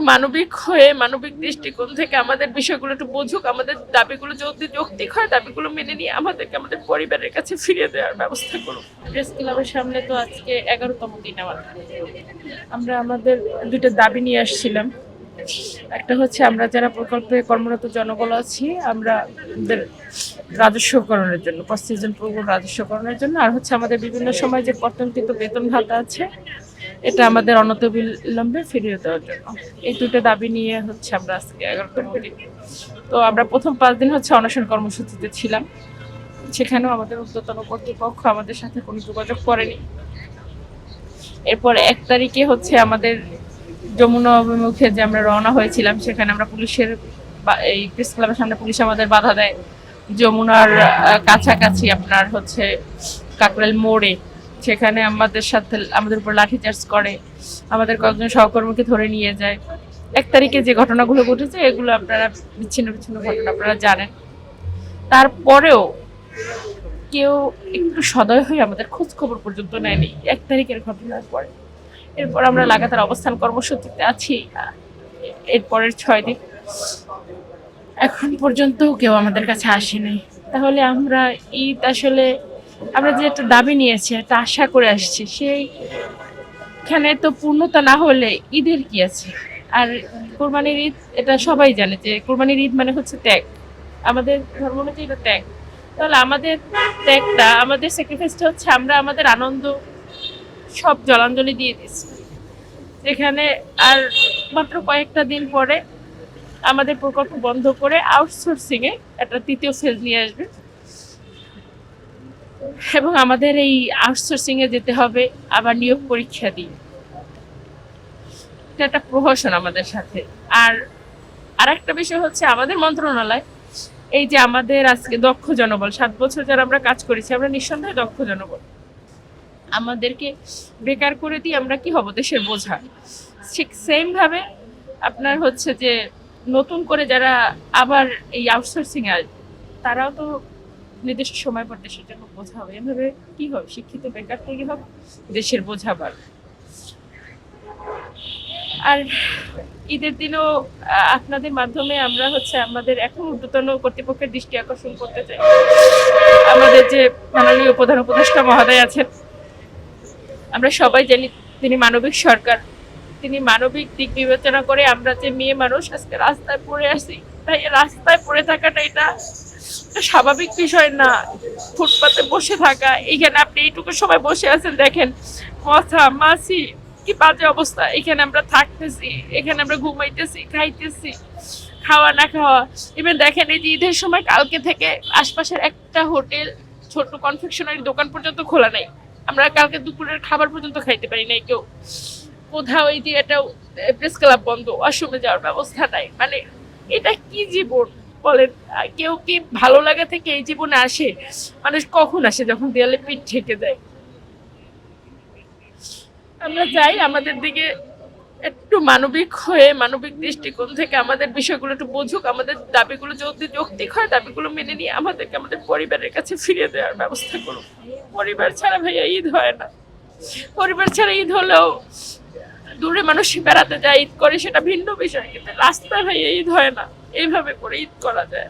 মানবিক হয়ে মানবিক দৃষ্টিকোণ থেকে আমাদের বিষয়গুলো একটু বুঝুক, আমাদের দাবিগুলো যদি যৌক্তিক হয় দাবিগুলো মেনে নিয়ে আমাদেরকে আমাদের পরিবারের কাছে ফিরিয়ে দেওয়ার ব্যবস্থা করুক। প্রেস ক্লাবের সামনে তো আজকে 11তম দিন আমরা আমাদের দুটো দাবি নিয়ে আসছিলাম। একটা হচ্ছে আমরা যারা প্রকল্পে কর্মরত জনবল আছি আমরা আমাদের রাজস্বকরণের জন্য, প্রসিজন প্রকল্প রাজস্বকরণের জন্য, আর হচ্ছে আমাদের বিভিন্ন সময় যে কর্তনকৃত বেতন ভাতা আছে এটা আমাদের অনতিবিলম্বে ফিরিয়ে দেওয়ার জন্য। এই দুটো দাবি নিয়ে হচ্ছে আমরা আজকে 11তম দিন। তো আমরা প্রথম 5 দিন হচ্ছে অনশন কর্মসূচিতে ছিলাম। সেখানেও আমাদের ঊর্ধ্বতন কর্তৃপক্ষ আমাদের সাথে কোনো যোগাযোগ করেনি। এরপর 1 তারিখে হচ্ছে আমাদের যমুনা অভিমুখে যে আমরা রওনা হয়েছিলাম সেখানে আমরা পুলিশের এই প্রেস ক্লাবের সামনে পুলিশ আমাদের বাধা দেয়। যমুনার কাছাকাছি আপনার হচ্ছে কাকরাইল মোড়ে সেখানে আমাদের সাথে আমাদের উপর লাঠিচার্জ করে, আমাদের কয়েকজন সহকর্মীকে ধরে নিয়ে যায়। 1 তারিখে যে ঘটনাগুলো ঘটেছে এগুলো আপনারা বিচ্ছিন্ন বিচ্ছিন্ন ঘটনা আপনারা জানেন। তারপরেও কেউ একটু সদয় হয়ে আমাদের খোঁজ খবর পর্যন্ত নেয়নি 1 তারিখের ঘটনার পরে। এরপর আমরা লাগাতার অবস্থান কর্মসূচিতে আছি এরপরের 6 দিন। এখন পর্যন্ত কেউ আমাদের কাছে আসেনি। তাহলে আমরা ঈদ আসলে আমরা যে একটা দাবি নিয়েছি, একটা আশা করে আসছি, সেইখানে তো পূর্ণতা না হলে ঈদের কি আছে? আর কোরবানির ঈদ এটা সবাই জানে যে কোরবানির ঈদ মানে হচ্ছে ত্যাগ। আমাদের ধর্ম অনুযায়ী এটা ত্যাগ। তাহলে আমাদের ত্যাগটা, আমাদের স্যাক্রিফাইসটা হচ্ছে আমরা আমাদের আনন্দ সব জলাঞ্জলি দিয়ে দিচ্ছি। যেখানে আর মাত্র কয়েকটা দিন পরে আমাদের প্রকল্প বন্ধ করে আউটসোর্সিং এ একটা 3য় ফেজ নিয়ে আসবে এবং আমাদের এই আউটসোর্সিং এ যেতে হবে আবার নিয়োগ পরীক্ষা দিয়ে। এটা একটা প্রহসন আমাদের সাথে। আর আরেকটা বিষয় হচ্ছে আমাদের মন্ত্রণালয় এই যে আমাদের আজকে দক্ষ জনবল 7 বছর যারা আমরা কাজ করেছি আমরা নিঃসন্দেহে দক্ষ জনবল, আমাদেরকে বেকার করে দিয়ে আমরা কি হব? দেশের বোঝা। ঠিক সেম ভাবে আপনার হচ্ছে যে নতুন করে যারা আবার এই আউটসোর্সিং এ আসবে তারাও তো নির্দিষ্ট সময় পর দেশের জন্য বোঝা হবে। এভাবে কি হবে? শিক্ষিত বেকার তৈরি হবে, দেশের বোঝা বাড়বে। আর ঈদের দিনও আপনাদের মাধ্যমে আমরা হচ্ছে আমাদের এখন ঊর্ধ্বতন কর্তৃপক্ষের দৃষ্টি আকর্ষণ করতে চাই। আমাদের যে মাননীয় প্রধান উপদেষ্টা মহোদয় আছেন, আমরা সবাই জানি তিনি মানবিক সরকার। তিনি মানবিক দিক বিবেচনা করে আমরা যে মেয়ে মানুষ আজকে রাস্তায় পড়ে আসি, তাই রাস্তায় পড়ে থাকাটা এটা স্বাভাবিক বিষয় না। ফুটপাতে বসে থাকা, এইখানে আপনি এইটুকু সময় বসে আছেন দেখেন মশা মাছি কি বাজে অবস্থা। এখানে আমরা থাকতেছি, এখানে আমরা ঘুমাইতেছি, খাইতেছি, খাওয়া না খাওয়া। এবার দেখেন এই যে ঈদের সময় কালকে থেকে আশপাশের একটা হোটেল, ছোট কনফেকশনারি দোকান পর্যন্ত খোলা নাই। আমরা কালকে দুপুরের খাবার পর্যন্ত খাইতে পারি নাই কেউ। কোথাও এই যে এটা প্রেস ক্লাব বন্ধ, ওয়াশরুমে যাওয়ার ব্যবস্থা নাই। মানে এটা কি জীবন বলেন? কেউ কি ভালো লাগা থেকে এই জীবনে আসে? মানুষ কখন আসে? যখন দেয়ালে পিঠ ঠেকে দেয়। আমরা চাই আমাদের দিকে একটু মানবিক হয়ে মানবিক দৃষ্টিকোণ থেকে আমাদের বিষয়গুলো একটু বুঝুক, আমাদের দাবিগুলো যদি যৌক্তিক হয় দাবিগুলো মেনে নিয়ে আমাদেরকে আমাদের পরিবারের কাছে ফিরিয়ে দেওয়ার ব্যবস্থা করুক। পরিবার ছাড়া ভাইয়া ঈদ হয় না। পরিবার ছাড়া ঈদ হলেও দূরে মানুষ বেড়াতে যায়, ঈদ করে, সেটা ভিন্ন বিষয়, কিন্তু রাস্তায় ভাইয়া ঈদ হয় না। এইভাবে করে ঈদ করা যায়।